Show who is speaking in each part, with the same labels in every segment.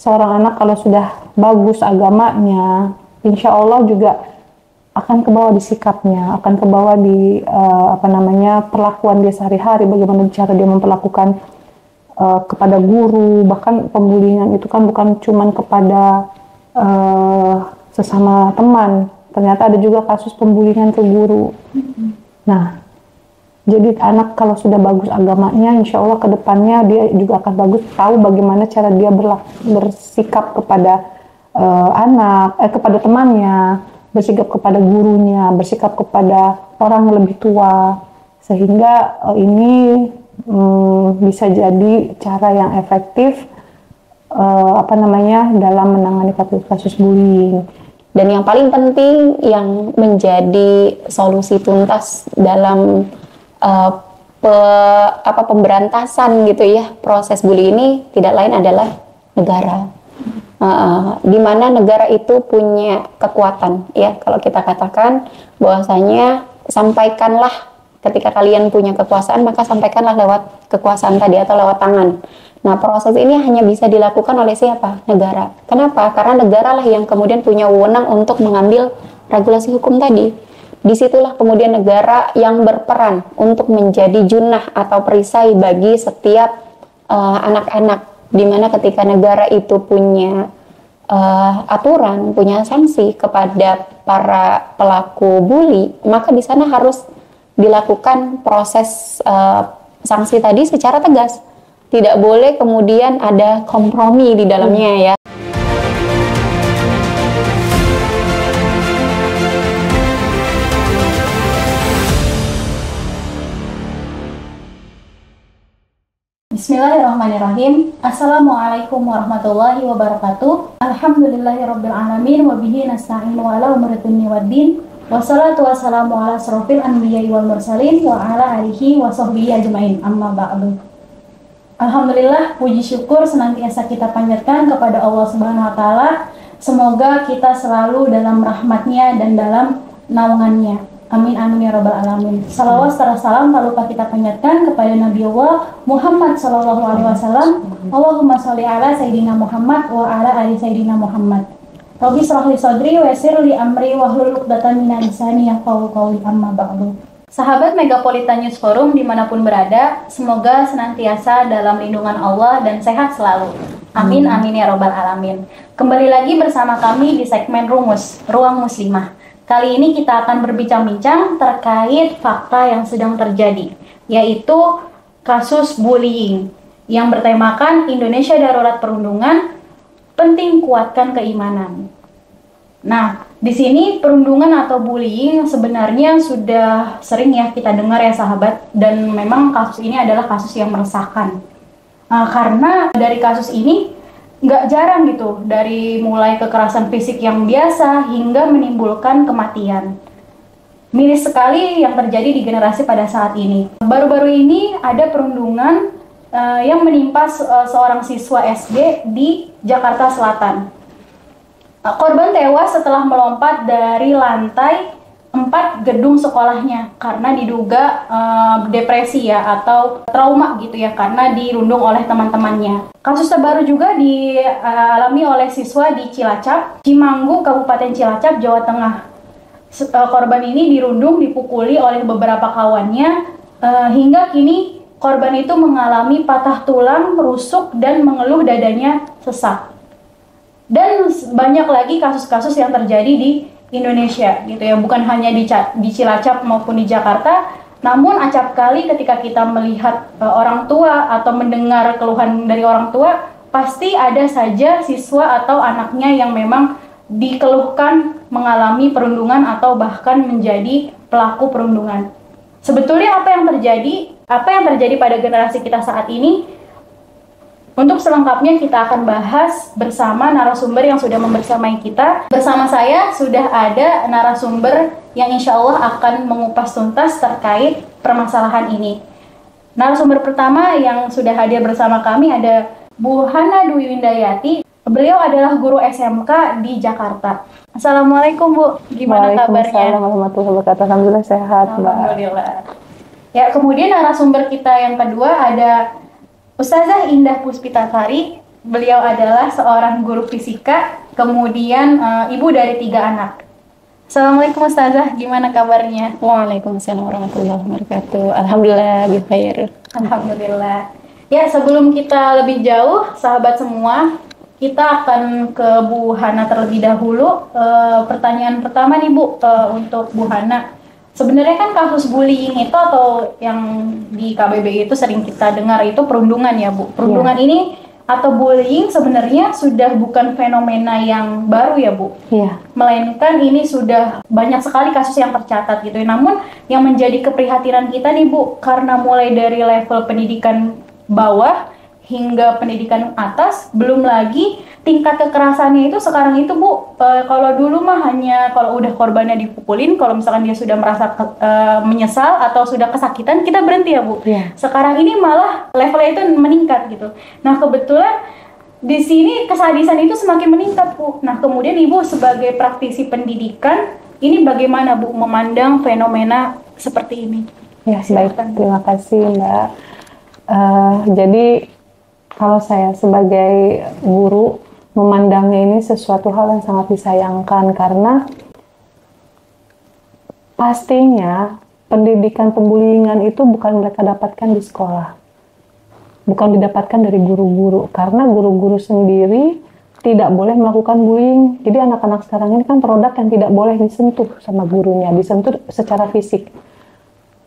Speaker 1: seorang anak kalau sudah bagus agamanya, insya Allah juga akan kebawa di sikapnya, akan kebawa di perlakuan dia sehari-hari, bagaimana cara dia memperlakukan kepada guru. Bahkan pembulian itu kan bukan cuman kepada sesama teman, ternyata ada juga kasus pembulian ke guru. Nah, jadi anak kalau sudah bagus agamanya, insya Allah kedepannya dia juga akan bagus, tahu bagaimana cara dia bersikap kepada kepada temannya, bersikap kepada gurunya, bersikap kepada orang yang lebih tua, sehingga ini bisa jadi cara yang efektif dalam menangani kasus
Speaker 2: Dan
Speaker 1: bullying.
Speaker 2: yang paling penting yang menjadi solusi tuntas dalam pemberantasan gitu ya proses bully ini tidak lain adalah negara. Di mana negara itu punya kekuatan ya, kalau kita katakan bahwasanya sampaikanlah ketika kalian punya kekuasaan, maka sampaikanlah lewat kekuasaan tadi atau lewat tangan. Nah, proses ini hanya bisa dilakukan oleh siapa? Negara. Kenapa? Karena negara lah yang kemudian punya wewenang untuk mengambil regulasi hukum tadi. Disitulah kemudian negara yang berperan untuk menjadi junah atau perisai bagi setiap anak-anak, di mana ketika negara itu punya aturan, punya sanksi kepada para pelaku bully, maka di sana harus dilakukan proses sanksi tadi secara tegas. Tidak boleh kemudian ada kompromi di dalamnya ya.
Speaker 3: Bismillahirrahmanirrahim. Assalamualaikum warahmatullahi wabarakatuh. Alhamdulillahirabbil alamin wa bihi nasta'inu ala umuri dunya waddin. Wassalatu wassalamu ala asrofil anbiya'i wal mursalin wa ala alihi wa sahbihi ajmain. Amma ba'du. Alhamdulillah, puji syukur senantiasa kita panjatkan kepada Allah Subhanahu wa taala. Semoga kita selalu dalam rahmatnya dan dalam naungannya. Amin amin ya rabbal alamin. Salawat serta salam tak lupa kita panjatkan kepada Nabi Allah Muhammad sallallahu alaihi wasallam. Allahumma sholli ala sayyidina Muhammad wa ala ali sayyidina Muhammad. Rabbi shrah li sadri wa yassir li amri wahlul 'uqdatam min lisani yafqahu qawli. Amma ba'du. Sahabat Megapolitan News Forum dimanapun berada, semoga senantiasa dalam lindungan Allah dan sehat selalu. Amin amin ya rabbal alamin. Kembali lagi bersama kami di segmen Rumus, Ruang Muslimah. Kali ini kita akan berbincang-bincang terkait fakta yang sedang terjadi, yaitu kasus bullying yang bertemakan Indonesia Darurat Perundungan, penting kuatkan keimanan. Nah, di sini perundungan atau bullying sebenarnya sudah sering ya kita dengar ya sahabat, dan memang kasus ini adalah kasus yang meresahkan. Karena dari kasus ini nggak jarang gitu, dari mulai kekerasan fisik yang biasa hingga menimbulkan kematian. Miris sekali yang terjadi di generasi pada saat ini. Baru-baru ini ada perundungan yang menimpa seorang siswa SD di Jakarta Selatan. Korban tewas setelah melompat dari lantai 4 gedung sekolahnya karena diduga depresi ya atau trauma gitu ya, karena dirundung oleh teman-temannya. Kasus terbaru juga dialami oleh siswa di Cilacap, Cimanggu, Kabupaten Cilacap, Jawa Tengah. Korban ini dirundung, dipukuli oleh beberapa kawannya hingga kini korban itu mengalami patah tulang, rusuk, dan mengeluh dadanya sesak. Dan banyak lagi kasus-kasus yang terjadi di Indonesia gitu ya, bukan hanya di Cilacap maupun di Jakarta, namun acap kali ketika kita melihat orang tua atau mendengar keluhan dari orang tua, pasti ada saja siswa atau anaknya yang memang dikeluhkan mengalami perundungan atau bahkan menjadi pelaku perundungan. Sebetulnya apa yang terjadi pada generasi kita saat ini? Untuk selengkapnya kita akan bahas bersama narasumber yang sudah membersamai kita. Bersama saya sudah ada narasumber yang insya Allah akan mengupas tuntas terkait permasalahan ini. Narasumber pertama yang sudah hadir bersama kami ada Bu Hana Dwi Windayati. Beliau adalah guru SMK di Jakarta. Assalamualaikum Bu, gimana kabarnya?
Speaker 1: Waalaikumsalam warahmatullahi wabarakatuh. Alhamdulillah sehat, Mbak.
Speaker 3: Alhamdulillah. Ya, kemudian narasumber kita yang kedua ada Ustazah Indah Puspitasari. beliau adalah seorang guru fisika, kemudian ibu dari 3 anak. Assalamualaikum Ustazah, gimana kabarnya?
Speaker 2: Waalaikumsalam warahmatullahi wabarakatuh. Alhamdulillah, bikhair.
Speaker 3: Alhamdulillah. Ya, sebelum kita lebih jauh, sahabat semua, kita akan ke Bu Hana terlebih dahulu. Pertanyaan pertama nih Bu, untuk Bu Hana. Sebenarnya kan kasus bullying itu atau yang di KBBI itu sering kita dengar itu perundungan ya Bu. Perundungan ini atau bullying sebenarnya sudah bukan fenomena yang baru ya Bu.
Speaker 1: Iya.
Speaker 3: Melainkan ini sudah banyak sekali kasus yang tercatat gitu. Namun yang menjadi keprihatinan kita nih Bu, karena mulai dari level pendidikan bawah hingga pendidikan atas, belum lagi tingkat kekerasannya itu sekarang itu Bu, kalau dulu mah hanya kalau udah korbannya dipukulin, kalau misalkan dia sudah merasa menyesal atau sudah kesakitan, kita berhenti ya Bu. Sekarang ini malah levelnya itu meningkat gitu. Nah kebetulan di sini kesadisan itu semakin meningkat Bu. Nah kemudian Ibu sebagai praktisi pendidikan, ini bagaimana Bu memandang fenomena seperti ini?
Speaker 1: Ya baik, terima kasih Mbak. Jadi kalau saya sebagai guru memandangnya ini sesuatu hal yang sangat disayangkan, karena pastinya pendidikan pembuliingan itu bukan mereka dapatkan di sekolah, bukan didapatkan dari guru-guru, karena guru-guru sendiri tidak boleh melakukan bullying. Jadi anak-anak sekarang ini kan produk yang tidak boleh disentuh sama gurunya, disentuh secara fisik.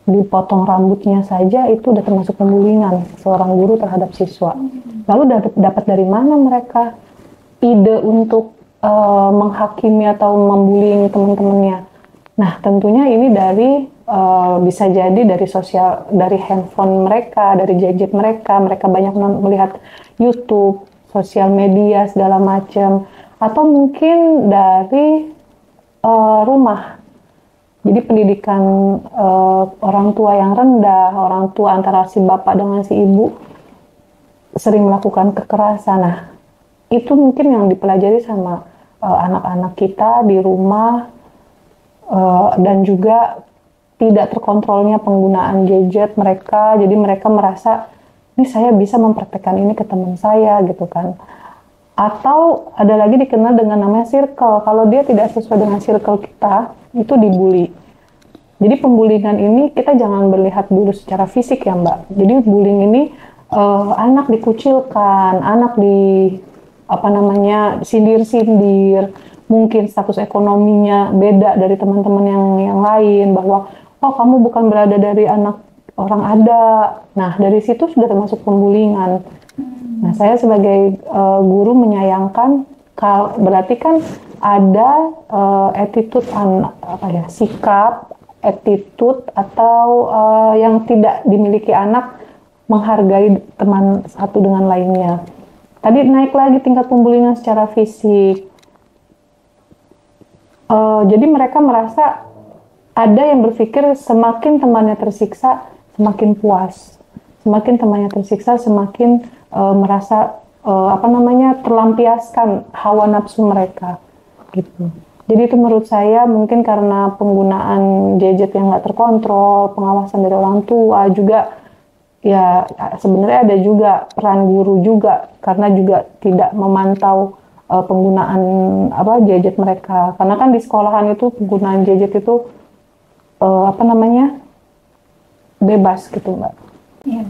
Speaker 1: Dipotong rambutnya saja itu udah termasuk pembuliingan seorang guru terhadap siswa. Lalu dapat dari mana mereka ide untuk menghakimi atau membullying teman-temannya? Nah, tentunya ini dari bisa jadi dari dari handphone mereka, dari gadget mereka banyak melihat YouTube, sosial media segala macam, atau mungkin dari rumah. Jadi pendidikan orang tua yang rendah, orang tua antara si bapak dengan si ibu sering melakukan kekerasan. Nah, itu mungkin yang dipelajari sama anak-anak kita di rumah, dan juga tidak terkontrolnya penggunaan gadget mereka. Jadi mereka merasa, ini saya bisa mempraktekkan ini ke teman saya gitu kan. Atau ada lagi dikenal dengan namanya circle. Kalau dia tidak sesuai dengan circle kita, itu dibully. Jadi pembuliingan ini kita jangan melihat dulu secara fisik ya Mbak. Jadi bullying ini anak dikucilkan, anak sindir-sindir, mungkin status ekonominya beda dari teman-teman yang lain, bahwa oh kamu bukan berada dari anak orang ada. Nah dari situ sudah termasuk pembuliingan. Nah saya sebagai guru menyayangkan, berarti kan ada attitude sikap, attitude atau yang tidak dimiliki anak menghargai teman satu dengan lainnya. Tadi naik lagi tingkat pembuliingan secara fisik. Jadi mereka merasa, ada yang berpikir semakin temannya tersiksa semakin puas, semakin temannya tersiksa semakin merasa terlampiaskan hawa nafsu mereka gitu. Jadi itu menurut saya mungkin karena penggunaan gadget yang nggak terkontrol, pengawasan dari orang tua juga, ya sebenarnya ada juga peran guru juga, karena juga tidak memantau penggunaan gadget mereka. Karena kan di sekolahan itu penggunaan gadget itu bebas gitu Mbak.
Speaker 3: Ya.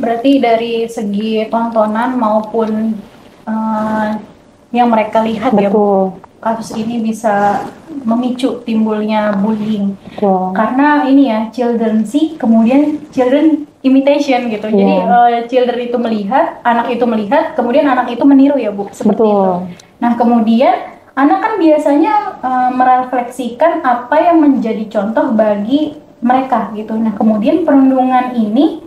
Speaker 3: Berarti dari segi tontonan maupun yang mereka lihat. Betul. Ya Bu, kasus ini bisa memicu timbulnya bullying. Betul. Karena ini ya, children see, kemudian children imitation gitu. Yeah. Jadi children itu melihat, anak itu melihat, kemudian anak itu meniru ya Bu, seperti Betul. Itu. Nah kemudian anak kan biasanya merefleksikan apa yang menjadi contoh bagi mereka gitu. Nah kemudian perundungan ini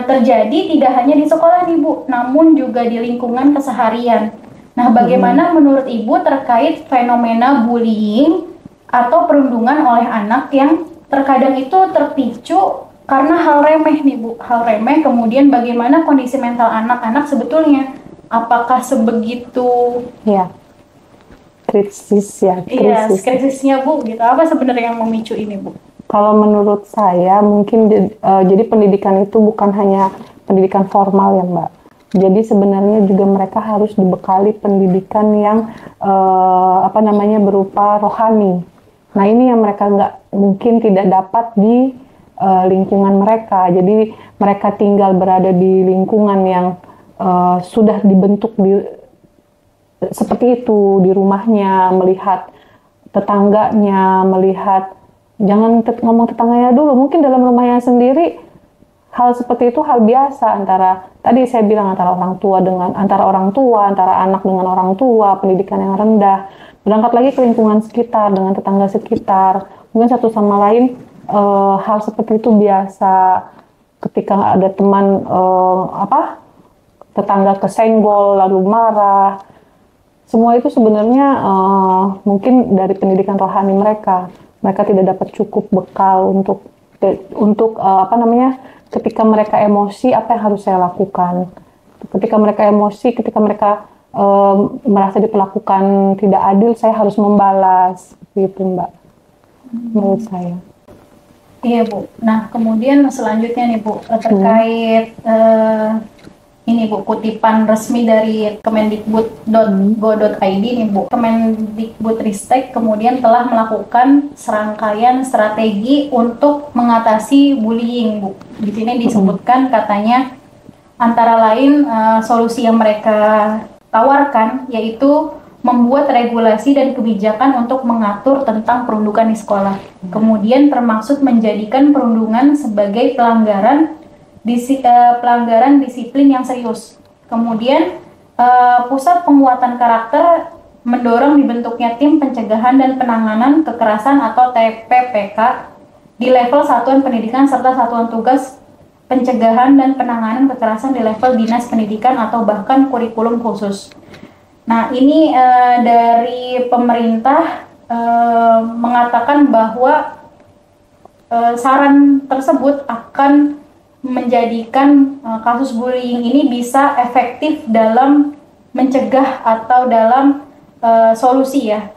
Speaker 3: terjadi tidak hanya di sekolah nih Bu, namun juga di lingkungan keseharian. Nah bagaimana menurut Ibu terkait fenomena bullying atau perundungan oleh anak yang terkadang itu terpicu karena hal remeh nih Bu, hal remeh, kemudian bagaimana kondisi mental anak-anak sebetulnya, apakah sebegitu krisisnya Bu gitu, apa sebenarnya yang memicu ini Bu?
Speaker 1: Kalau menurut saya mungkin jadi pendidikan itu bukan hanya pendidikan formal ya Mbak, Jadi sebenarnya juga mereka harus dibekali pendidikan yang berupa rohani. Nah ini yang mereka mungkin tidak dapat di lingkungan mereka. Jadi mereka tinggal berada di lingkungan yang sudah dibentuk seperti itu di rumahnya, melihat tetangganya, melihat jangan ngomong tetangganya dulu, mungkin dalam rumahnya sendiri hal seperti itu hal biasa antara tadi saya bilang antara orang tua, antara anak dengan orang tua, pendidikan yang rendah. Berangkat lagi ke lingkungan sekitar dengan tetangga sekitar, mungkin satu sama lain hal seperti itu biasa. Ketika ada teman tetangga kesenggol lalu marah, semua itu sebenarnya mungkin dari pendidikan rohani mereka tidak dapat cukup bekal untuk ketika mereka emosi, apa yang harus saya lakukan? Ketika mereka emosi, ketika mereka merasa diperlakukan tidak adil, saya harus membalas, gitu Mbak. Menurut saya.
Speaker 3: Iya Bu. Nah kemudian selanjutnya nih Bu, terkait ini Bu, kutipan resmi dari kemendikbud.go.id nih Bu. Kemendikbudristek kemudian telah melakukan serangkaian strategi untuk mengatasi bullying Bu. Di sini disebutkan katanya antara lain solusi yang mereka tawarkan yaitu membuat regulasi dan kebijakan untuk mengatur tentang perundungan di sekolah. Kemudian termaksud menjadikan perundungan sebagai pelanggaran disiplin yang serius. Kemudian pusat penguatan karakter mendorong dibentuknya tim pencegahan dan penanganan kekerasan atau TPPK di level satuan pendidikan serta satuan tugas pencegahan dan penanganan kekerasan di level dinas pendidikan atau bahkan kurikulum khusus. Nah ini dari pemerintah mengatakan bahwa saran tersebut akan menjadikan kasus bullying ini bisa efektif dalam mencegah atau dalam solusi ya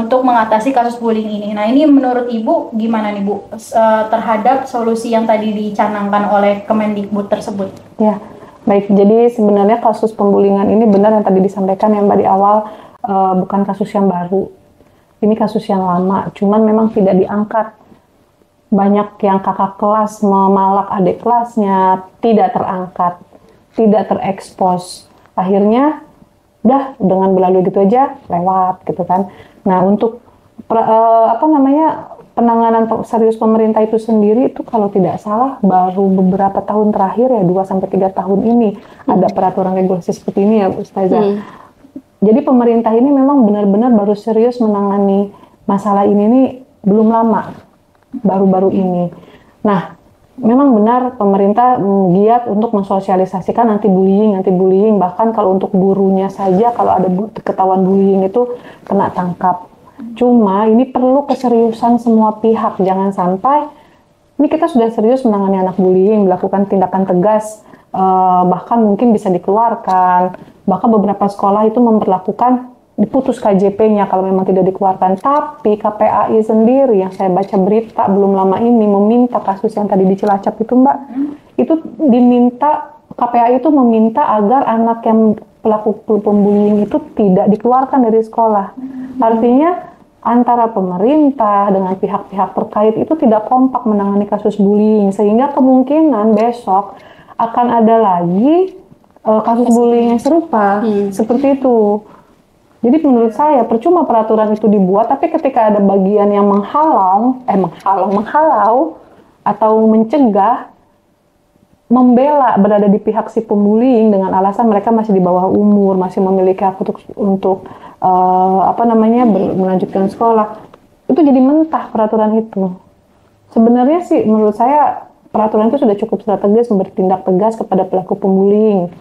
Speaker 3: untuk mengatasi kasus bullying ini. Nah ini menurut Ibu gimana nih Bu terhadap solusi yang tadi dicanangkan oleh Kemendikbud tersebut?
Speaker 1: Ya baik, jadi sebenarnya kasus pembulingan ini benar yang tadi disampaikan yang Mbak di awal, bukan kasus yang baru. Ini kasus yang lama, cuman memang tidak diangkat. Banyak yang kakak kelas memalak adik kelasnya, tidak terangkat, tidak terekspos. Akhirnya udah dengan berlalu gitu aja lewat gitu kan. Nah untuk penanganan serius pemerintah itu sendiri itu kalau tidak salah baru beberapa tahun terakhir ya 2-3 tahun ini ada peraturan regulasi seperti ini ya Ustazah. Jadi pemerintah ini memang benar-benar baru serius menangani masalah ini nih belum lama. Baru-baru ini. Nah, memang benar pemerintah giat untuk mensosialisasikan anti bullying, bahkan kalau untuk gurunya saja kalau ada ketahuan bullying itu kena tangkap. Cuma ini perlu keseriusan semua pihak, jangan sampai ini kita sudah serius menangani anak bullying, melakukan tindakan tegas, bahkan mungkin bisa dikeluarkan, bahkan beberapa sekolah itu memperlakukan diputus KJP-nya kalau memang tidak dikeluarkan. Tapi KPAI sendiri yang saya baca berita belum lama ini meminta kasus yang tadi di Cilacap itu Mbak, itu diminta KPAI itu meminta agar anak yang pelaku pembullying itu tidak dikeluarkan dari sekolah. Artinya antara pemerintah dengan pihak-pihak terkait itu tidak kompak menangani kasus bullying, sehingga kemungkinan besok akan ada lagi kasus bullying yang serupa seperti itu. Jadi menurut saya percuma peraturan itu dibuat, tapi ketika ada bagian yang menghalau atau mencegah, membela berada di pihak si pembullying dengan alasan mereka masih di bawah umur, masih memiliki hak untuk melanjutkan sekolah, itu jadi mentah peraturan itu. Sebenarnya sih menurut saya peraturan itu sudah cukup strategis bertindak tegas kepada pelaku pembullying.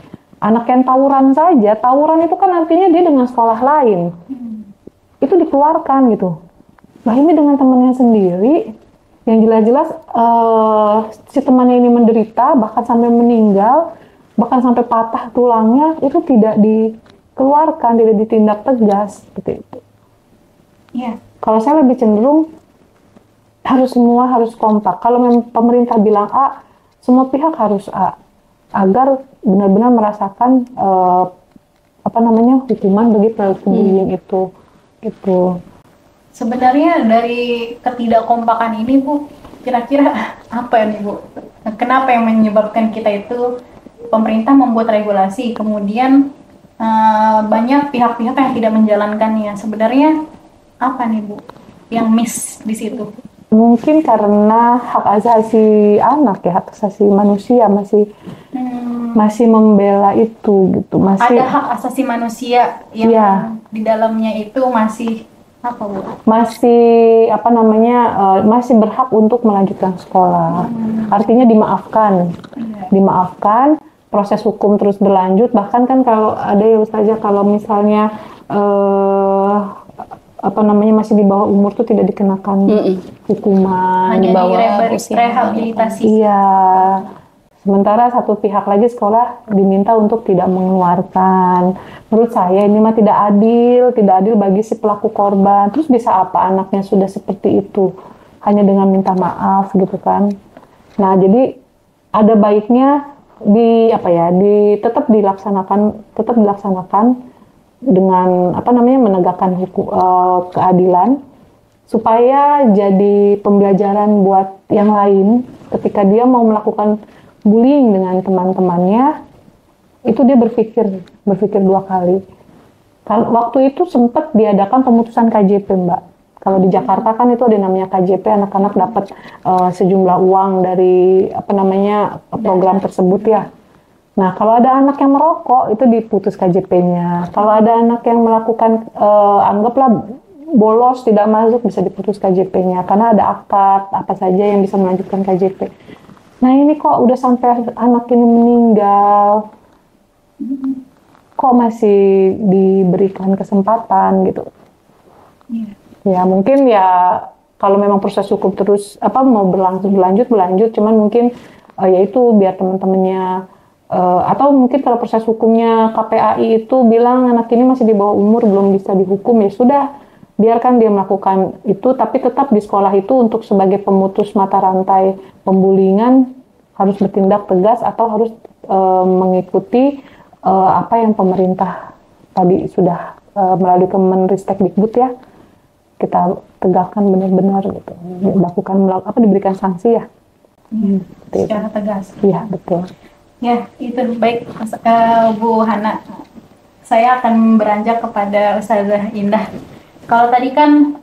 Speaker 1: Anak yang tawuran saja, tawuran itu kan artinya dia dengan sekolah lain. Itu dikeluarkan gitu. Nah ini dengan temannya sendiri, yang jelas-jelas si temannya ini menderita, bahkan sampai meninggal, bahkan sampai patah tulangnya, itu tidak dikeluarkan, tidak ditindak tegas, seperti itu.
Speaker 3: Iya.
Speaker 1: Kalau saya lebih cenderung, semua harus kompak. Kalau pemerintah bilang A, semua pihak harus A. agar benar-benar merasakan hukuman bagi pelaku bullying itu gitu.
Speaker 3: Sebenarnya dari ketidakkompakan ini Bu, kira-kira apa nih Bu? Kenapa yang menyebabkan kita itu pemerintah membuat regulasi, kemudian banyak pihak-pihak yang tidak menjalankannya? Sebenarnya apa nih Bu yang miss di situ?
Speaker 1: Mungkin karena hak asasi anak ya, hak asasi manusia masih membela itu gitu. Masih
Speaker 3: ada hak asasi manusia yang di dalamnya itu masih apa Bu?
Speaker 1: Masih masih berhak untuk melanjutkan sekolah. Artinya dimaafkan, proses hukum terus berlanjut. Bahkan kan kalau ada ya Ustazah, kalau misalnya masih di bawah umur tuh tidak dikenakan hukuman,
Speaker 3: hanya
Speaker 1: di bawah
Speaker 3: rehabilitasi.
Speaker 1: Iya. Sementara satu pihak lagi sekolah diminta untuk tidak mengeluarkan. Menurut saya ini mah tidak adil bagi si pelaku korban. Terus bisa apa anaknya sudah seperti itu? Hanya dengan minta maaf gitu kan. Nah, jadi ada baiknya tetap dilaksanakan dengan menegakkan keadilan supaya jadi pembelajaran buat yang lain ketika dia mau melakukan bullying dengan teman-temannya, itu dia berpikir dua kali. Waktu itu sempat diadakan pemutusan KJP, Mbak. Kalau di Jakarta kan itu ada namanya KJP, anak-anak dapat sejumlah uang dari program tersebut ya. Nah, kalau ada anak yang merokok itu diputus KJP-nya. Kalau ada anak yang melakukan anggaplah bolos tidak masuk, bisa diputus KJP-nya karena ada akad apa saja yang bisa melanjutkan KJP. Nah, ini kok udah sampai anak ini meninggal, kok masih diberikan kesempatan gitu. Ya mungkin ya kalau memang proses hukum terus mau berlanjut, cuman mungkin yaitu biar teman-temannya atau mungkin kalau proses hukumnya KPAI itu bilang anak ini masih di bawah umur belum bisa dihukum, ya sudah biarkan dia melakukan itu, tapi tetap di sekolah itu untuk sebagai pemutus mata rantai pembuliingan harus bertindak tegas atau harus mengikuti apa yang pemerintah tadi sudah melalui Kemendikbud ya, kita tegakkan benar-benar gitu, diberikan sanksi ya.
Speaker 3: Secara tegas.
Speaker 1: Iya, betul.
Speaker 3: Ya, itu baik Bu Hana. Saya akan beranjak kepada Ustazah Indah. Kalau tadi kan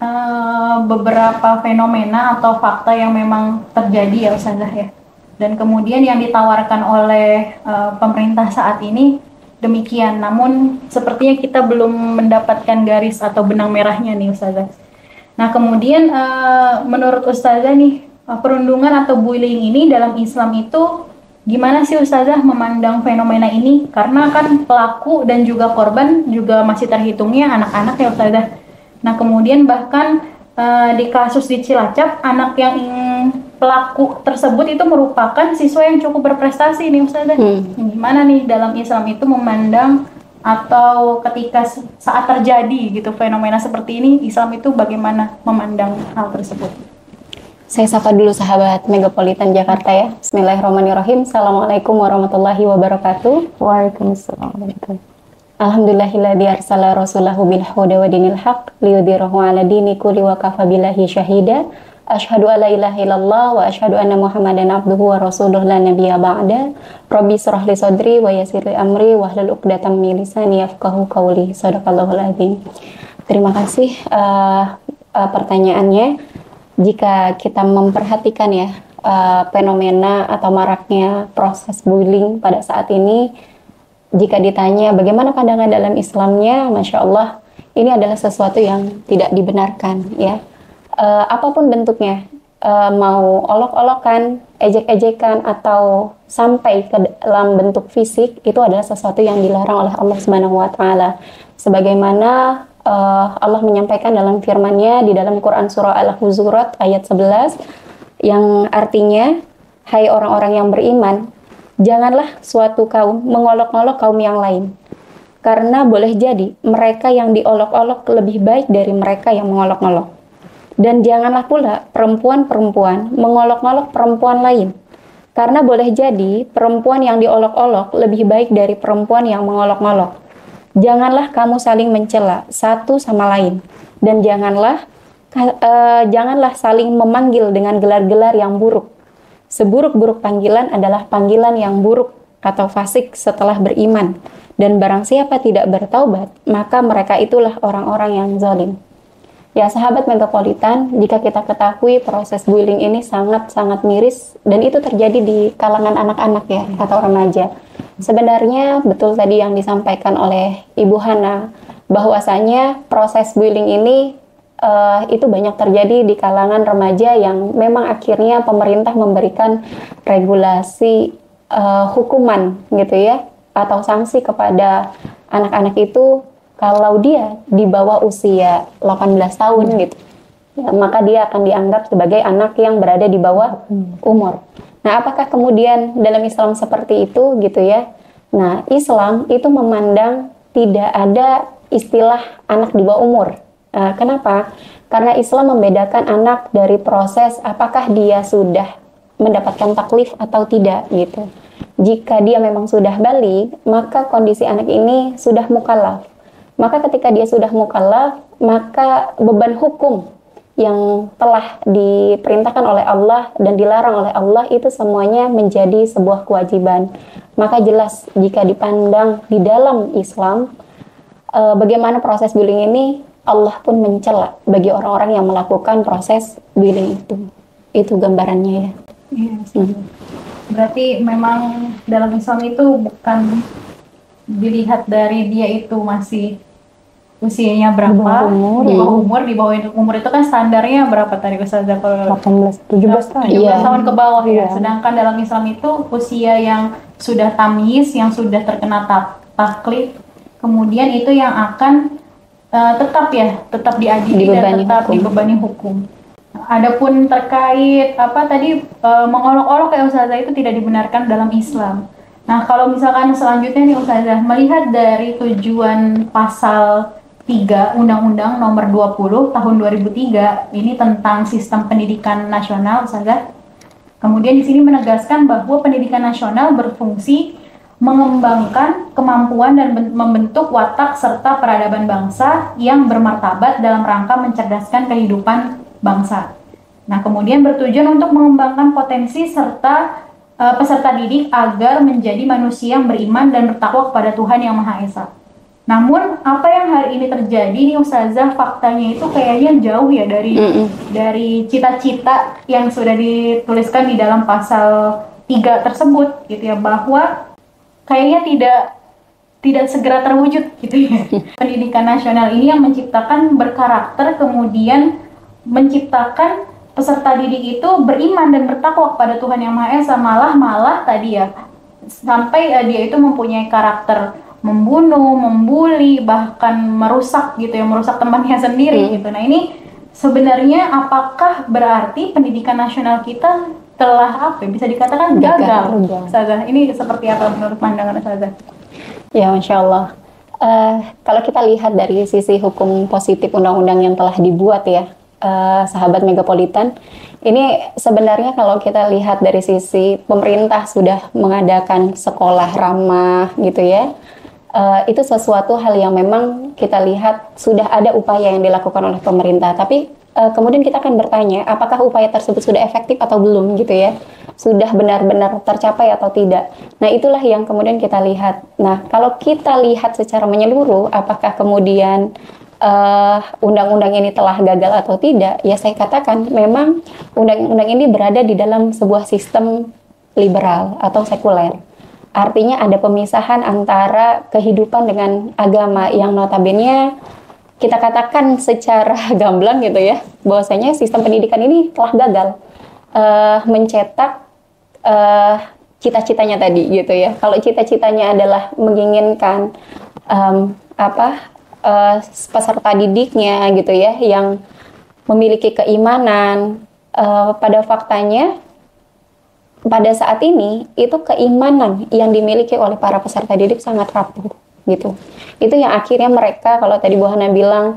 Speaker 3: beberapa fenomena atau fakta yang memang terjadi ya Ustazah ya. Dan kemudian yang ditawarkan oleh pemerintah saat ini demikian. Namun sepertinya kita belum mendapatkan garis atau benang merahnya nih Ustazah. Nah, kemudian menurut Ustazah nih, perundungan atau bullying ini dalam Islam itu gimana sih Ustazah memandang fenomena ini? Karena kan pelaku dan juga korban juga masih terhitungnya anak-anak ya Ustazah. Nah, kemudian bahkan di kasus di Cilacap, anak yang pelaku tersebut itu merupakan siswa yang cukup berprestasi nih Ustazah. Gimana nih dalam Islam itu memandang atau ketika saat terjadi gitu fenomena seperti ini, Islam itu bagaimana memandang hal tersebut?
Speaker 2: Saya sapa dulu sahabat Megapolitan Jakarta ya. Bismillahirrahmanirrahim. Assalamualaikum warahmatullahi wabarakatuh.
Speaker 1: Waalaikumsalam warahmatullahi wabarakatuh.
Speaker 2: Alhamdulillahilladzi arsala rasulahu bil huda wa dinil haq liyudhhirahu 'ala dini kulli wa kafa billahi syahida. Asyhadu alla ilaha illallah wa asyhadu anna Muhammadan abduhu wa rasuluhu la nabiyya ba'da. Rabbi shrah li sadri wa yassir li amri wahlul 'uqdatam min lisani yafqahu qawli. Shadaqallahul azim. Terima kasih pertanyaannya. Jika kita memperhatikan ya fenomena atau maraknya proses bullying pada saat ini, jika ditanya bagaimana pandangan dalam Islamnya, Masya Allah, ini adalah sesuatu yang tidak dibenarkan ya. Apapun bentuknya, mau olok-olokan, ejek-ejekan, atau sampai ke dalam bentuk fisik, itu adalah sesuatu yang dilarang oleh Allah Subhanahu wa Ta'ala. Sebagaimana Allah menyampaikan dalam firman-Nya di dalam Quran surah Al-Hujurat ayat 11 yang artinya, hai orang-orang yang beriman, janganlah suatu kaum mengolok-olok kaum yang lain, karena boleh jadi mereka yang diolok-olok lebih baik dari mereka yang mengolok-olok. Dan janganlah pula perempuan-perempuan mengolok-olok perempuan lain, Karena boleh jadi perempuan yang diolok-olok lebih baik dari perempuan yang mengolok-olok. Janganlah kamu saling mencela satu sama lain, dan janganlah saling memanggil dengan gelar-gelar yang buruk. Seburuk-buruk panggilan adalah panggilan yang buruk atau fasik setelah beriman. Dan barang siapa tidak bertaubat, maka mereka itulah orang-orang yang zalim. Ya sahabat Megapolitan, jika kita ketahui proses bullying ini sangat-sangat miris dan itu terjadi di kalangan anak-anak ya atau remaja. Sebenarnya betul tadi yang disampaikan oleh Ibu Hana, bahwasanya proses bullying ini itu banyak terjadi di kalangan remaja yang memang akhirnya pemerintah memberikan regulasi hukuman gitu ya atau sanksi kepada anak-anak itu kalau dia di bawah usia 18 tahun gitu, ya, maka dia akan dianggap sebagai anak yang berada di bawah umur. Nah, apakah kemudian dalam Islam seperti itu gitu ya? Nah, Islam itu memandang tidak ada istilah anak di bawah umur. Kenapa? Karena Islam membedakan anak dari proses apakah dia sudah mendapatkan taklif atau tidak gitu. Jika dia memang sudah baligh, maka kondisi anak ini sudah mukallaf. Maka ketika dia sudah mukallaf, maka beban hukum yang telah diperintahkan oleh Allah dan dilarang oleh Allah itu semuanya menjadi sebuah kewajiban. Maka jelas jika dipandang di dalam Islam, bagaimana proses bullying ini, Allah pun mencela bagi orang-orang yang melakukan proses bullying itu. Itu gambarannya ya.
Speaker 3: Iya, berarti memang dalam Islam itu bukan dilihat dari dia itu masih usianya berapa, di bawah umur itu kan standarnya berapa tadi Ustazah?
Speaker 1: 18, 17 tahun.
Speaker 3: 17 tahun ke bawah ya. Sedangkan dalam Islam itu usia yang sudah tamyiz, yang sudah terkena taklif, kemudian itu yang akan tetap diadili dan tetap dibebani hukum. Adapun terkait mengolok-olok ya Ustazah itu tidak dibenarkan dalam Islam. Nah, kalau misalkan selanjutnya nih Ustazah, melihat dari tujuan pasal 3 Undang-Undang Nomor 20 Tahun 2003 ini tentang sistem pendidikan nasional Ustazah. Kemudian di sini menegaskan bahwa pendidikan nasional berfungsi mengembangkan kemampuan dan membentuk watak serta peradaban bangsa yang bermartabat dalam rangka mencerdaskan kehidupan bangsa. Nah, kemudian bertujuan untuk mengembangkan potensi serta peserta didik agar menjadi manusia yang beriman dan bertakwa kepada Tuhan Yang Maha Esa. Namun, apa yang hari ini terjadi nih Ustazah, faktanya itu kayaknya jauh ya dari cita-cita yang sudah dituliskan di dalam pasal 3 tersebut gitu ya, bahwa kayaknya tidak segera terwujud gitu ya. Pendidikan nasional ini yang menciptakan berkarakter, kemudian menciptakan peserta didik itu beriman dan bertakwa kepada Tuhan Yang Maha Esa, malah tadi ya sampai dia itu mempunyai karakter membunuh, membuli, bahkan merusak gitu ya, merusak temannya sendiri gitu. Nah, ini sebenarnya apakah berarti pendidikan nasional kita telah bisa dikatakan gagal? Ustazah, ini seperti apa menurut pandangan Ustazah?
Speaker 2: Ya, Masya Allah. Kalau kita lihat dari sisi hukum positif undang-undang yang telah dibuat ya, sahabat Megapolitan, ini sebenarnya kalau kita lihat dari sisi pemerintah sudah mengadakan sekolah ramah gitu ya, itu sesuatu hal yang memang kita lihat sudah ada upaya yang dilakukan oleh pemerintah. Tapi kemudian kita akan bertanya, apakah upaya tersebut sudah efektif atau belum gitu ya? Sudah benar-benar tercapai atau tidak? Nah, itulah yang kemudian kita lihat. Nah, kalau kita lihat secara menyeluruh, apakah kemudian undang-undang ini telah gagal atau tidak? Ya, saya katakan memang undang-undang ini berada di dalam sebuah sistem liberal atau sekuler. Artinya ada pemisahan antara kehidupan dengan agama yang notabene kita katakan secara gamblang gitu ya, bahwasanya sistem pendidikan ini telah gagal mencetak cita-citanya tadi gitu ya. Kalau cita-citanya adalah menginginkan peserta didiknya gitu ya yang memiliki keimanan, pada faktanya pada saat ini itu keimanan yang dimiliki oleh para peserta didik sangat rapuh gitu. Itu yang akhirnya mereka, kalau tadi Bu Hana bilang,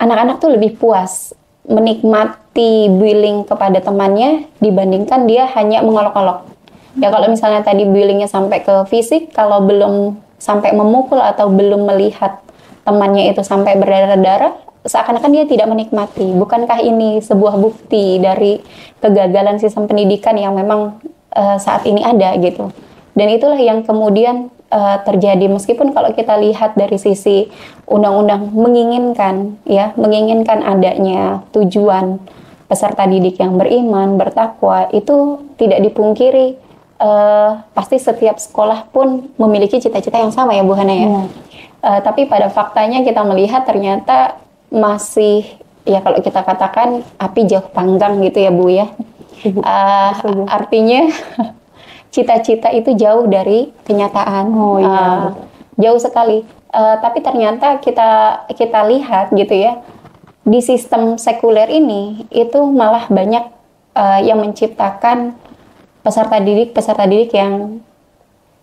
Speaker 2: anak-anak tuh lebih puas menikmati bullying kepada temannya dibandingkan dia hanya mengolok-olok. Ya kalau misalnya tadi bullyingnya sampai ke fisik, kalau belum sampai memukul atau belum melihat temannya itu sampai berdarah-darah, seakan-akan dia tidak menikmati. Bukankah ini sebuah bukti dari kegagalan sistem pendidikan yang memang saat ini ada gitu. Dan itulah yang kemudian terjadi, meskipun kalau kita lihat dari sisi undang-undang menginginkan adanya tujuan peserta didik yang beriman, bertakwa, itu tidak dipungkiri pasti setiap sekolah pun memiliki cita-cita yang sama ya Bu Hana ya. Tapi pada faktanya kita melihat ternyata masih ya kalau kita katakan api jauh panggang gitu ya Bu ya. Artinya cita-cita itu jauh dari kenyataan. Jauh sekali. Tapi ternyata kita lihat gitu ya, di sistem sekuler ini itu malah banyak yang menciptakan peserta didik yang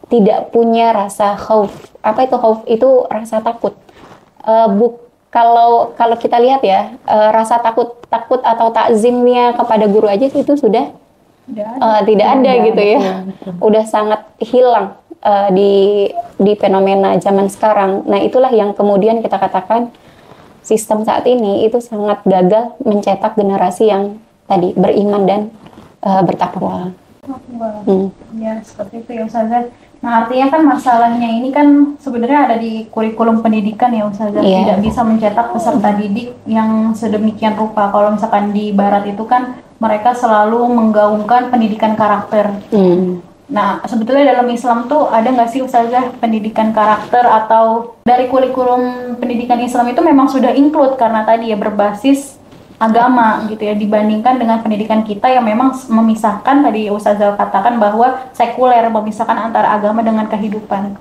Speaker 2: tidak punya rasa khauf. Apa itu khauf? Itu rasa takut. Kalau kita lihat ya, rasa takut atau takzimnya kepada guru aja itu sudah tidak ada gitu ya. Udah sangat hilang di fenomena zaman sekarang. Nah, itulah yang kemudian kita katakan sistem saat ini itu sangat gagal mencetak generasi yang tadi beriman dan bertakwa.
Speaker 3: Ya, seperti itu ya Ustazah. Nah, artinya kan masalahnya ini kan sebenarnya ada di kurikulum pendidikan ya Ustazah. Tidak bisa mencetak peserta didik yang sedemikian rupa. Kalau misalkan di barat itu kan mereka selalu menggaungkan pendidikan karakter. Nah, sebetulnya dalam Islam tuh ada nggak sih Ustazah pendidikan karakter, atau dari kurikulum pendidikan Islam itu memang sudah include karena tadi ya berbasis agama gitu ya, dibandingkan dengan pendidikan kita yang memang memisahkan, tadi Ustazah katakan bahwa sekuler, memisahkan antara agama dengan kehidupan.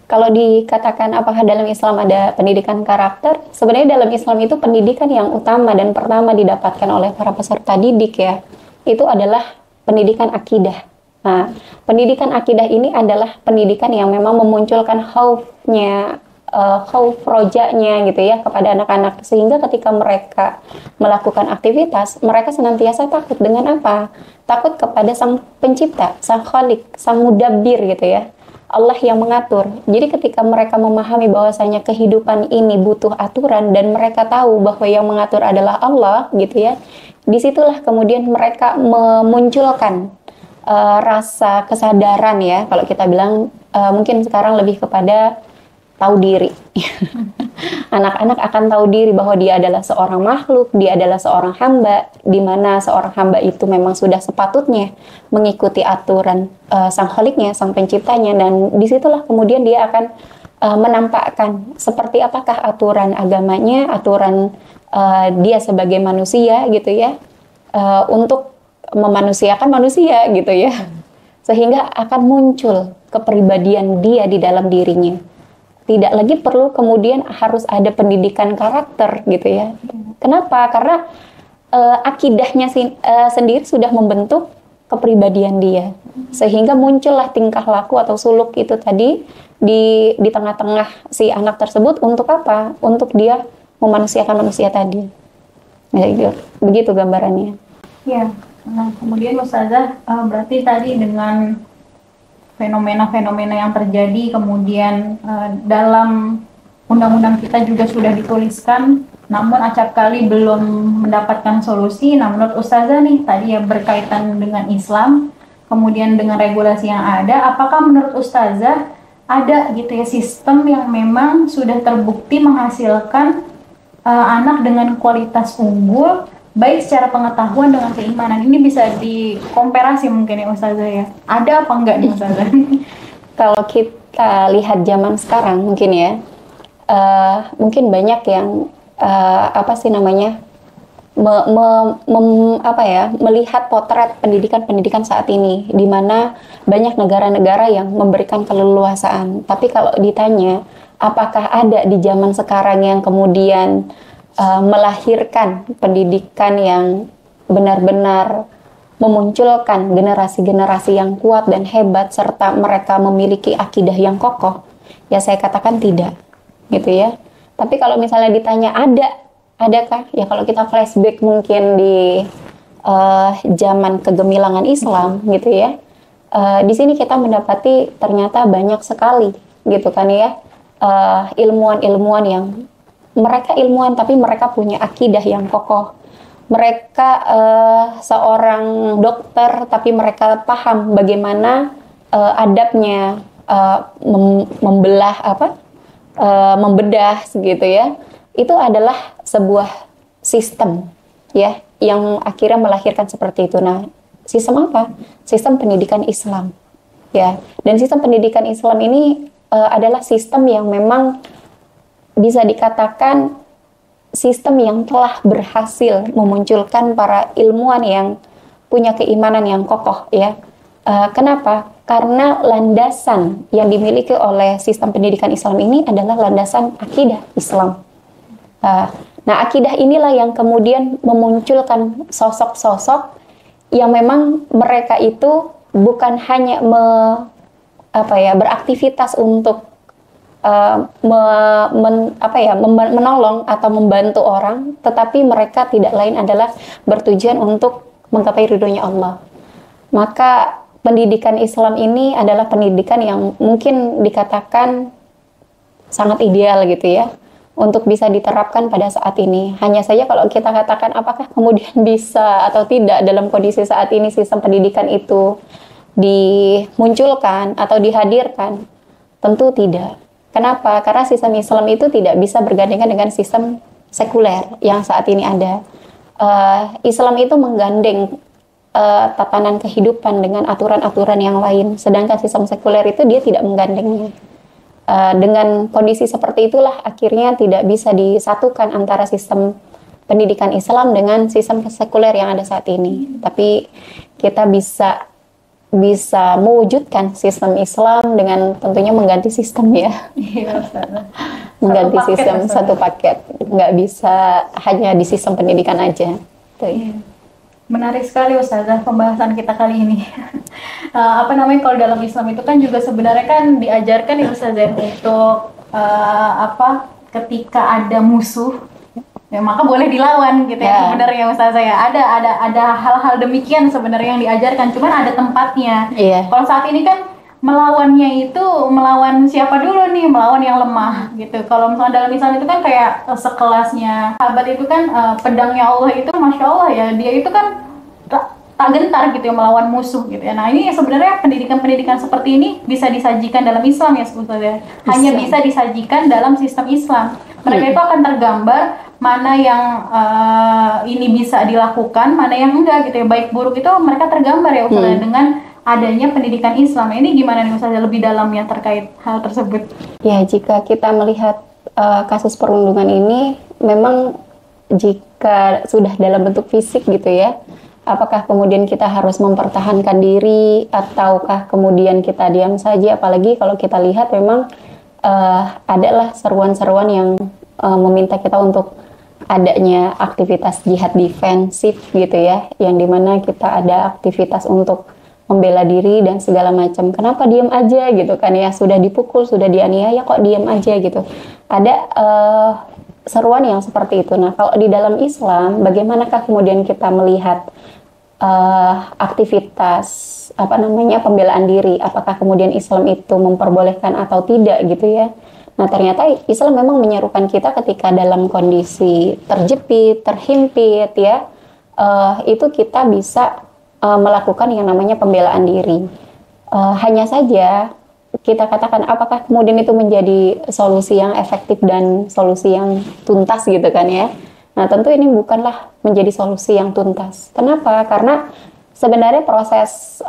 Speaker 2: Kalau dikatakan apakah dalam Islam ada pendidikan karakter, sebenarnya dalam Islam itu pendidikan yang utama dan pertama didapatkan oleh para peserta didik ya, itu adalah pendidikan akidah. Nah, pendidikan akidah ini adalah pendidikan yang memang memunculkan khaufnya, khauf rojanya gitu ya kepada anak-anak, sehingga ketika mereka melakukan aktivitas mereka senantiasa takut dengan apa? Takut kepada sang pencipta, sang khalik, sang mudabbir gitu ya, Allah yang mengatur. Jadi ketika mereka memahami bahwasanya kehidupan ini butuh aturan dan mereka tahu bahwa yang mengatur adalah Allah gitu ya, disitulah kemudian mereka memunculkan rasa kesadaran ya, kalau kita bilang mungkin sekarang lebih kepada tahu diri. Anak-anak akan tahu diri bahwa dia adalah seorang makhluk, dia adalah seorang hamba, di mana seorang hamba itu memang sudah sepatutnya mengikuti aturan sang khaliknya, sang penciptanya, dan disitulah kemudian dia akan menampakkan seperti apakah aturan agamanya, aturan dia sebagai manusia gitu ya, untuk memanusiakan manusia gitu ya, sehingga akan muncul kepribadian dia di dalam dirinya. Tidak lagi perlu kemudian harus ada pendidikan karakter gitu ya. Kenapa? Karena akidahnya sendiri sudah membentuk kepribadian dia, sehingga muncullah tingkah laku atau suluk itu tadi di tengah-tengah si anak tersebut. Untuk apa? Untuk dia memanusiakan manusia tadi. Nah, begitu gambarannya.
Speaker 3: Ya. Nah, kemudian Ustazah, berarti tadi dengan fenomena-fenomena yang terjadi, kemudian dalam undang-undang kita juga sudah dituliskan, namun acap kali belum mendapatkan solusi. Nah, menurut Ustazah nih, tadi ya berkaitan dengan Islam, kemudian dengan regulasi yang ada, apakah menurut Ustazah ada gitu ya sistem yang memang sudah terbukti menghasilkan anak dengan kualitas unggul, baik secara pengetahuan dengan keimanan? Ini bisa dikomparasi mungkin ya Ustazah ya. Ada apa enggak nih Ustazah?
Speaker 2: Kalau kita lihat zaman sekarang mungkin ya, mungkin banyak yang melihat potret pendidikan saat ini, di mana banyak negara-negara yang memberikan keleluasaan. Tapi kalau ditanya apakah ada di zaman sekarang yang kemudian melahirkan pendidikan yang benar-benar memunculkan generasi-generasi yang kuat dan hebat serta mereka memiliki akidah yang kokoh, ya saya katakan tidak gitu ya. Tapi kalau misalnya ditanya adakah, ya kalau kita flashback mungkin di zaman kegemilangan Islam gitu ya, Di sini kita mendapati ternyata banyak sekali gitu kan ya, ilmuwan-ilmuwan yang mereka ilmuwan tapi mereka punya akidah yang kokoh. Mereka seorang dokter tapi mereka paham bagaimana adabnya membelah membedah gitu ya. Itu adalah sebuah sistem ya yang akhirnya melahirkan seperti itu. Nah, sistem apa? Sistem pendidikan Islam. Ya, dan sistem pendidikan Islam ini adalah sistem yang memang bisa dikatakan sistem yang telah berhasil memunculkan para ilmuwan yang punya keimanan yang kokoh ya. Kenapa? Karena landasan yang dimiliki oleh sistem pendidikan Islam ini adalah landasan akidah Islam. Nah, akidah inilah yang kemudian memunculkan sosok-sosok yang memang mereka itu bukan hanya beraktivitas untuk menolong atau membantu orang, tetapi mereka tidak lain adalah bertujuan untuk menggapai ridhonya Allah. Maka pendidikan Islam ini adalah pendidikan yang mungkin dikatakan sangat ideal gitu ya, untuk bisa diterapkan pada saat ini. Hanya saja kalau kita katakan apakah kemudian bisa atau tidak dalam kondisi saat ini sistem pendidikan itu dimunculkan atau dihadirkan, tentu tidak. Kenapa? Karena sistem Islam itu tidak bisa bergandengan dengan sistem sekuler yang saat ini ada. Islam itu menggandeng tatanan kehidupan dengan aturan-aturan yang lain, sedangkan sistem sekuler itu dia tidak menggandengnya. Dengan kondisi seperti itulah akhirnya tidak bisa disatukan antara sistem pendidikan Islam dengan sistem sekuler yang ada saat ini. Tapi kita bisa mewujudkan sistem Islam dengan tentunya mengganti sistem ya.
Speaker 3: Iya,
Speaker 2: mengganti sistem satu paket. Nggak bisa hanya di sistem pendidikan aja. Tuh.
Speaker 3: Iya. Menarik sekali Ustazah pembahasan kita kali ini. Kalau dalam Islam itu kan juga sebenarnya kan diajarkan ya Ustazah untuk ketika ada musuh ya maka boleh dilawan gitu ya sebenarnya Ustazah ya. Ada hal-hal demikian sebenarnya yang diajarkan, cuman ada tempatnya. Kalau saat ini kan melawannya itu melawan siapa dulu nih? Melawan yang lemah gitu. Kalau misalnya dalam Islam itu kan kayak sekelasnya sahabat itu kan pedangnya Allah itu Masya Allah ya, dia itu kan tak gentar gitu ya melawan musuh gitu ya. Nah, ini sebenarnya pendidikan-pendidikan seperti ini bisa disajikan dalam Islam ya sebetulnya. Hanya bisa disajikan dalam sistem Islam. Mereka itu akan tergambar mana yang ini bisa dilakukan, mana yang enggak gitu ya. Baik buruk itu mereka tergambar ya Ustazah dengan adanya pendidikan Islam. Ini gimana nih Ustazah lebih dalamnya terkait hal tersebut?
Speaker 2: Ya, jika kita melihat kasus perundungan ini, memang jika sudah dalam bentuk fisik gitu ya, apakah kemudian kita harus mempertahankan diri ataukah kemudian kita diam saja? Apalagi kalau kita lihat memang adalah seruan-seruan yang meminta kita untuk adanya aktivitas jihad defensif gitu ya, yang dimana kita ada aktivitas untuk membela diri dan segala macam. Kenapa diam aja gitu kan ya, sudah dipukul, sudah dianiaya kok diam aja gitu. Ada seruan yang seperti itu. Nah, kalau di dalam Islam bagaimanakah kemudian kita melihat aktivitas pembelaan diri, apakah kemudian Islam itu memperbolehkan atau tidak gitu ya. Nah, ternyata Islam memang menyerukan kita ketika dalam kondisi terjepit, terhimpit ya, itu kita bisa melakukan yang namanya pembelaan diri. Hanya saja kita katakan apakah kemudian itu menjadi solusi yang efektif dan solusi yang tuntas gitu kan ya. Nah, tentu ini bukanlah menjadi solusi yang tuntas. Kenapa? Karena sebenarnya proses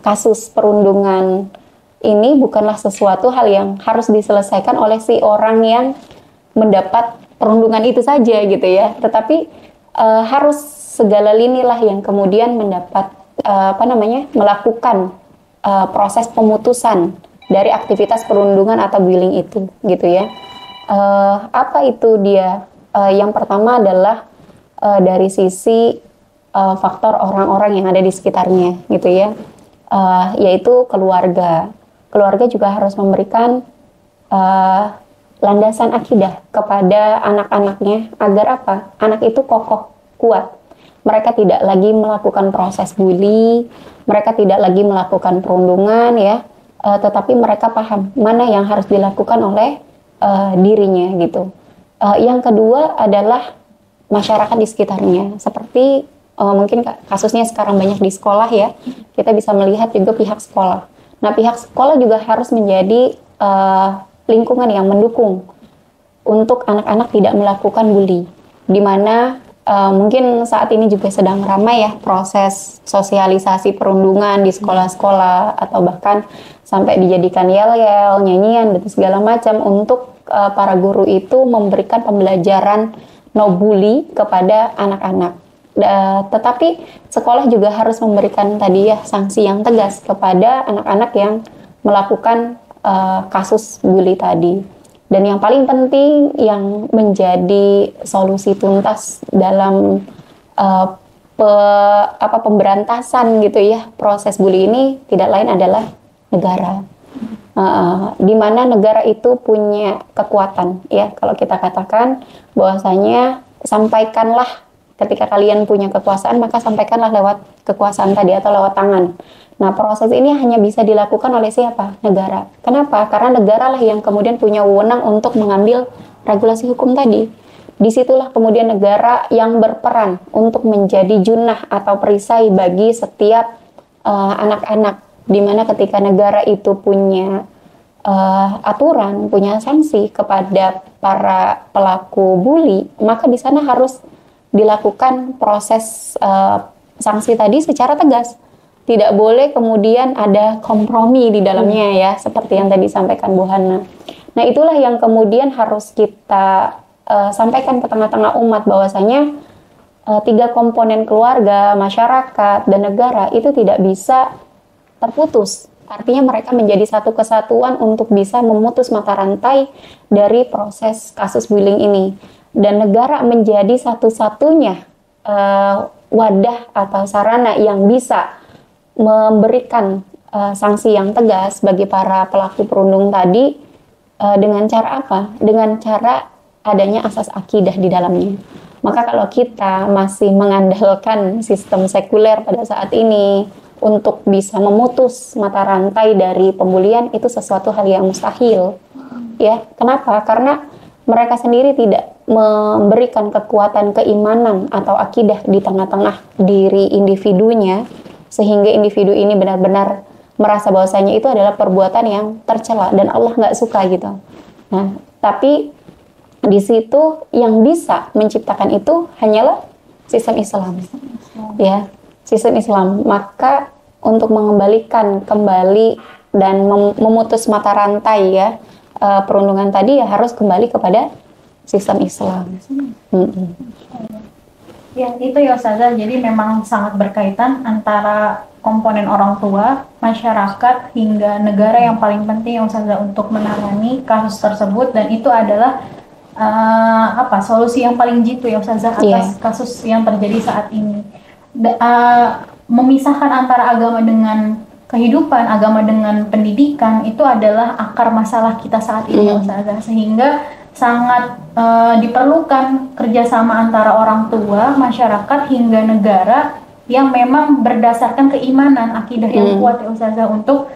Speaker 2: kasus perundungan ini bukanlah sesuatu hal yang harus diselesaikan oleh si orang yang mendapat perundungan itu saja gitu ya. Tetapi harus segala linilah yang kemudian mendapat melakukan proses pemutusan dari aktivitas perundungan atau bullying itu gitu ya. Apa itu dia? Yang pertama adalah dari sisi faktor orang-orang yang ada di sekitarnya gitu ya, yaitu keluarga. Keluarga juga harus memberikan landasan akidah kepada anak-anaknya agar apa? Anak itu kokoh, kuat. mereka tidak lagi melakukan proses bully, mereka tidak lagi melakukan perundungan ya, tetapi mereka paham mana yang harus dilakukan oleh dirinya gitu. Yang kedua adalah masyarakat di sekitarnya, seperti mungkin kasusnya sekarang banyak di sekolah ya, kita bisa melihat juga pihak sekolah. Nah, pihak sekolah juga harus menjadi lingkungan yang mendukung untuk anak-anak tidak melakukan bully, di mana mungkin saat ini juga sedang ramai ya proses sosialisasi perundungan di sekolah-sekolah, atau bahkan sampai dijadikan yel-yel, nyanyian, dan segala macam untuk para guru itu memberikan pembelajaran no bully kepada anak-anak. Tetapi sekolah juga harus memberikan tadi ya sanksi yang tegas kepada anak-anak yang melakukan kasus bully tadi. Dan yang paling penting yang menjadi solusi tuntas dalam pemberantasan gitu ya proses bully ini tidak lain adalah negara. Di mana negara itu punya kekuatan ya, kalau kita katakan bahwasanya sampaikanlah ketika kalian punya kekuasaan, maka sampaikanlah lewat kekuasaan tadi atau lewat tangan. Nah, proses ini hanya bisa dilakukan oleh siapa? Negara. Kenapa? Karena negara lah yang kemudian punya wewenang untuk mengambil regulasi hukum tadi. Disitulah kemudian negara yang berperan untuk menjadi junah atau perisai bagi setiap anak-anak, di mana ketika negara itu punya aturan, punya sanksi kepada para pelaku bully, maka di sana harus dilakukan proses sanksi tadi secara tegas. Tidak boleh kemudian ada kompromi di dalamnya ya, seperti yang tadi sampaikan Bu Hana. Nah, itulah yang kemudian harus kita sampaikan ke tengah-tengah umat, bahwasanya 3 komponen keluarga, masyarakat, dan negara itu tidak bisa terputus. Artinya mereka menjadi satu kesatuan untuk bisa memutus mata rantai dari proses kasus bullying ini. Dan negara menjadi satu-satunya wadah atau sarana yang bisa memberikan sanksi yang tegas bagi para pelaku perundung tadi, dengan cara apa? Dengan cara adanya asas akidah di dalamnya. Maka kalau kita masih mengandalkan sistem sekuler pada saat ini untuk bisa memutus mata rantai dari pembulian, itu sesuatu hal yang mustahil. Ya, kenapa? Karena mereka sendiri tidak memberikan kekuatan keimanan atau akidah di tengah-tengah diri individunya, sehingga individu ini benar-benar merasa bahwasanya itu adalah perbuatan yang tercela dan Allah nggak suka gitu. Nah, tapi di situ yang bisa menciptakan itu hanyalah sistem Islam. Ya, sistem Islam. Maka untuk mengembalikan kembali dan memutus mata rantai ya perundungan tadi, ya harus kembali kepada sistem Islam.
Speaker 3: Ya, itu ya Ustazah, jadi memang sangat berkaitan antara komponen orang tua, masyarakat, hingga negara yang paling penting ya Ustazah untuk menangani kasus tersebut, dan itu adalah solusi yang paling jitu ya Ustazah atas kasus yang terjadi saat ini. Memisahkan antara agama dengan kehidupan, agama dengan pendidikan, itu adalah akar masalah kita saat ini ya Ustazah, sehingga sangat diperlukan kerjasama antara orang tua, masyarakat, hingga negara yang memang berdasarkan keimanan, akidah yang kuat ya Ustazah, untuk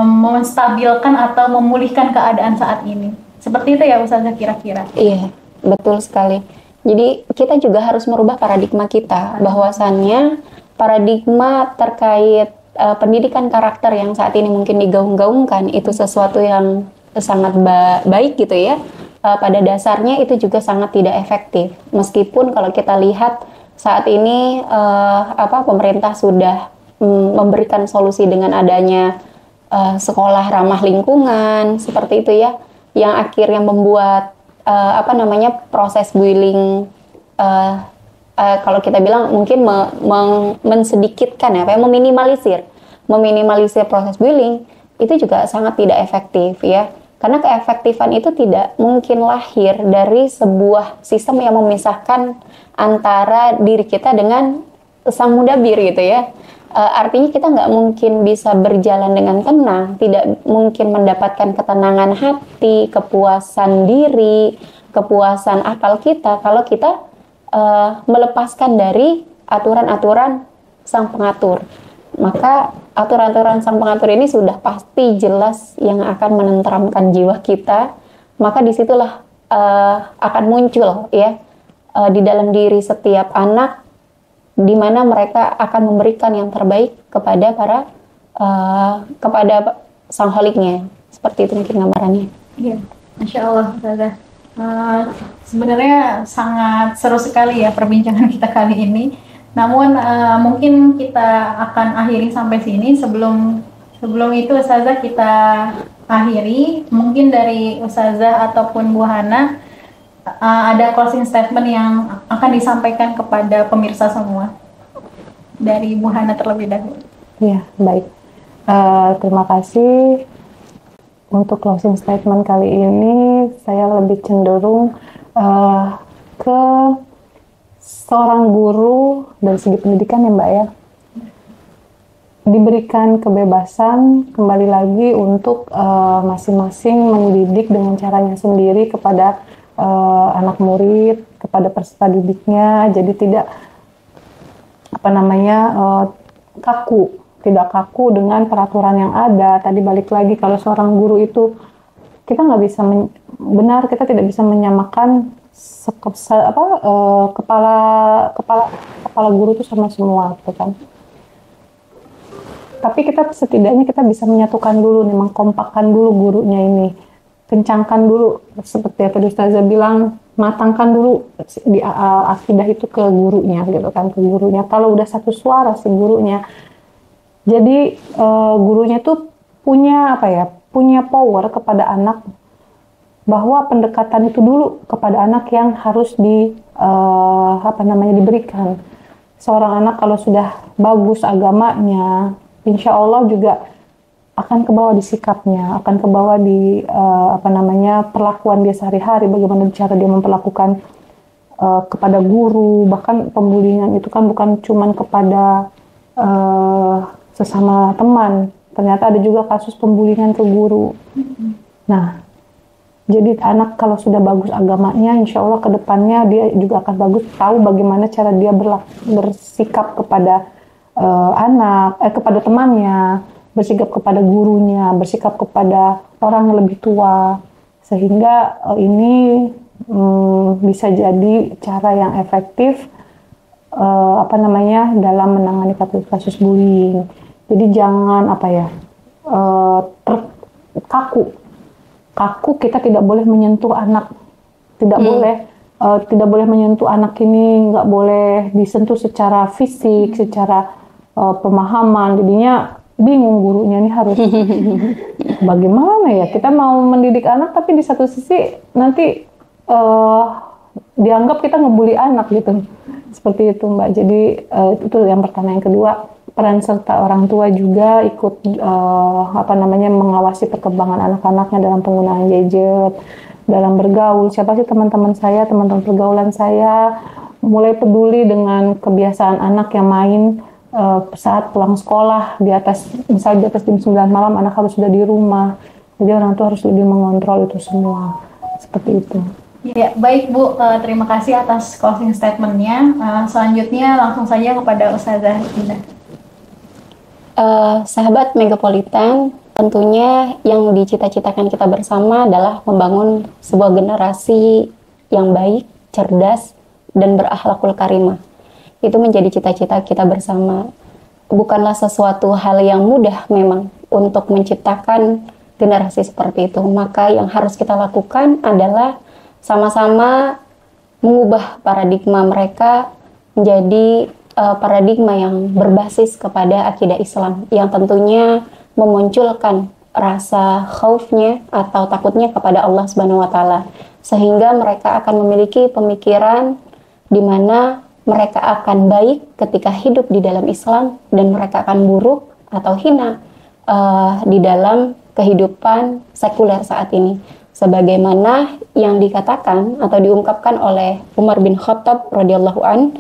Speaker 3: menstabilkan atau memulihkan keadaan saat ini. Seperti itu ya Ustazah kira-kira.
Speaker 2: Iya, betul sekali. Jadi kita juga harus merubah paradigma kita, bahwasannya paradigma terkait pendidikan karakter yang saat ini mungkin digaung-gaungkan itu sesuatu yang sangat baik gitu ya. Pada dasarnya itu juga sangat tidak efektif. Meskipun kalau kita lihat saat ini pemerintah sudah memberikan solusi dengan adanya sekolah ramah lingkungan seperti itu ya, yang akhirnya membuat proses bullying kalau kita bilang mungkin mensedikitkan meminimalisir proses bullying, itu juga sangat tidak efektif ya. Karena keefektifan itu tidak mungkin lahir dari sebuah sistem yang memisahkan antara diri kita dengan sang mudabir gitu ya. Artinya kita nggak mungkin bisa berjalan dengan tenang, tidak mungkin mendapatkan ketenangan hati, kepuasan diri, kepuasan akal kita kalau kita melepaskan dari aturan-aturan sang pengatur. Maka aturan-aturan sang pengatur ini sudah pasti jelas yang akan menenteramkan jiwa kita. Maka disitulah akan muncul ya di dalam diri setiap anak, di mana mereka akan memberikan yang terbaik kepada kepada sang holiknya. Seperti itu mungkin gambarannya.
Speaker 3: Iya, Masya Allah, Ustazah. Sebenarnya sangat seru sekali ya perbincangan kita kali ini. Namun mungkin kita akan akhiri sampai sini. Sebelum itu Ustazah kita akhiri. Mungkin dari Ustazah ataupun Bu Hana ada closing statement yang akan disampaikan kepada pemirsa semua. Dari Bu Hana terlebih dahulu.
Speaker 1: Ya, baik. Terima kasih. Untuk closing statement kali ini, saya lebih cenderung ke seorang guru dari segi pendidikan ya Mbak ya. Diberikan kebebasan kembali lagi untuk masing-masing mendidik dengan caranya sendiri kepada anak murid, kepada peserta didiknya. Jadi tidak tidak kaku dengan peraturan yang ada. Tadi balik lagi, kalau seorang guru itu kita nggak bisa kita tidak bisa menyamakan kepala guru itu sama semua, gitu kan. Tapi setidaknya kita bisa menyatukan dulu nih, mengkompakkan dulu gurunya ini, kencangkan dulu seperti yang tadi Ustazah bilang, matangkan dulu di akidah itu ke gurunya, gitu kan, ke gurunya. Kalau udah satu suara si gurunya, jadi gurunya tuh punya power kepada anak, bahwa pendekatan itu dulu kepada anak yang harus diberikan. Seorang anak kalau sudah bagus agamanya, insya Allah juga akan kebawa di sikapnya, akan kebawa di perlakuan dia sehari-hari, bagaimana cara dia memperlakukan kepada guru. Bahkan pembulian itu kan bukan cuman kepada sesama teman, ternyata ada juga kasus pembulian ke guru. Nah, jadi anak kalau sudah bagus agamanya, insya Allah ke depannya dia juga akan bagus, tahu bagaimana cara dia bersikap kepada kepada temannya, bersikap kepada gurunya, bersikap kepada orang yang lebih tua, sehingga ini bisa jadi cara yang efektif dalam menangani kasus bullying. Jadi jangan kaku, kita tidak boleh menyentuh anak, tidak boleh menyentuh anak ini, nggak boleh disentuh secara fisik, secara pemahaman. Jadinya bingung gurunya ini harus bagaimana ya, kita mau mendidik anak tapi di satu sisi nanti dianggap kita ngebully anak gitu, seperti itu Mbak. Jadi itu yang pertama. Yang kedua, peran serta orang tua juga ikut mengawasi perkembangan anak-anaknya dalam penggunaan gadget, dalam bergaul. Siapa sih teman-teman pergaulan saya, mulai peduli dengan kebiasaan anak yang main saat pulang sekolah, misalnya di atas jam 9 malam anak harus sudah di rumah. Jadi orang tua harus lebih mengontrol itu semua, seperti itu.
Speaker 3: Ya, baik Bu, terima kasih atas closing statement-nya. Selanjutnya langsung saja kepada Ustazah Indah.
Speaker 2: Sahabat Megapolitan, tentunya yang dicita-citakan kita bersama adalah membangun sebuah generasi yang baik, cerdas, dan berakhlakul karimah. Itu menjadi cita-cita kita bersama. Bukanlah sesuatu hal yang mudah memang untuk menciptakan generasi seperti itu. Maka yang harus kita lakukan adalah sama-sama mengubah paradigma mereka menjadi paradigma yang berbasis kepada akidah Islam, yang tentunya memunculkan rasa khaufnya atau takutnya kepada Allah Subhanahu wa taala, sehingga mereka akan memiliki pemikiran di mana mereka akan baik ketika hidup di dalam Islam dan mereka akan buruk atau hina di dalam kehidupan sekuler saat ini, sebagaimana yang dikatakan atau diungkapkan oleh Umar bin Khattab radhiyallahu an,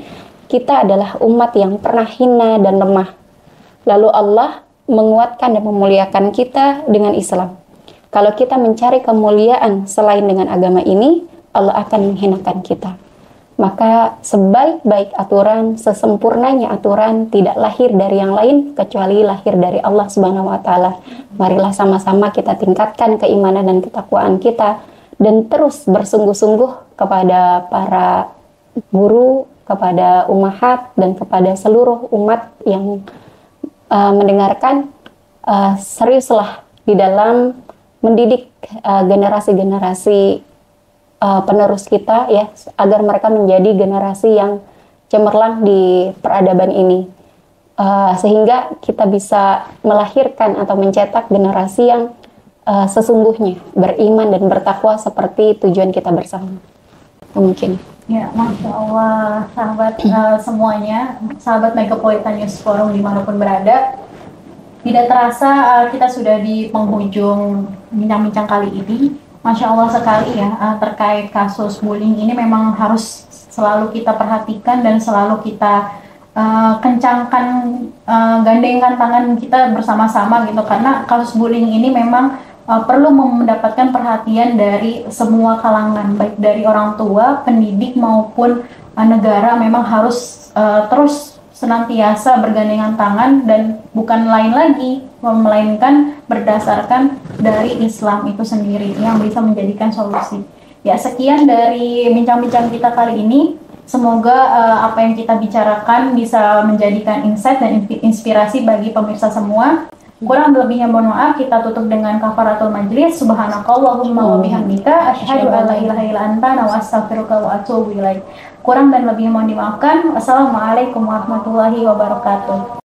Speaker 2: kita adalah umat yang pernah hina dan lemah. Lalu Allah menguatkan dan memuliakan kita dengan Islam. Kalau kita mencari kemuliaan selain dengan agama ini, Allah akan menghinakan kita. Maka sebaik-baik aturan, sesempurnanya aturan tidak lahir dari yang lain kecuali lahir dari Allah Subhanahu wa taala. Marilah sama-sama kita tingkatkan keimanan dan ketakwaan kita dan terus bersungguh-sungguh kepada para guru, kepada ummahat dan kepada seluruh umat yang mendengarkan, seriuslah di dalam mendidik generasi-generasi penerus kita ya, agar mereka menjadi generasi yang cemerlang di peradaban ini, sehingga kita bisa melahirkan atau mencetak generasi yang sesungguhnya beriman dan bertakwa seperti tujuan kita bersama. Mungkin
Speaker 3: ya, Masya Allah, sahabat semuanya, sahabat Megapolitan News Forum dimanapun berada, tidak terasa kita sudah di penghujung bincang-bincang kali ini. Masya Allah sekali ya, terkait kasus bullying ini memang harus selalu kita perhatikan dan selalu kita kencangkan, gandengkan tangan kita bersama-sama gitu, karena kasus bullying ini memang perlu mendapatkan perhatian dari semua kalangan, baik dari orang tua, pendidik maupun negara. Memang harus terus senantiasa bergandengan tangan dan bukan lain lagi melainkan berdasarkan dari Islam itu sendiri yang bisa menjadikan solusi. Ya, sekian dari bincang-bincang kita kali ini. Semoga apa yang kita bicarakan bisa menjadikan insight dan inspirasi bagi pemirsa semua. Kurang lebihnya mohon maaf, kita tutup dengan kafaratul majlis. Subhanakallahumma wa bihamdika asyhadu an la ilaha illa anta wa astaghfiruka wa atubu ilaik. Kurang dan lebihnya mohon dimaafkan. Wassalamualaikum warahmatullahi wabarakatuh.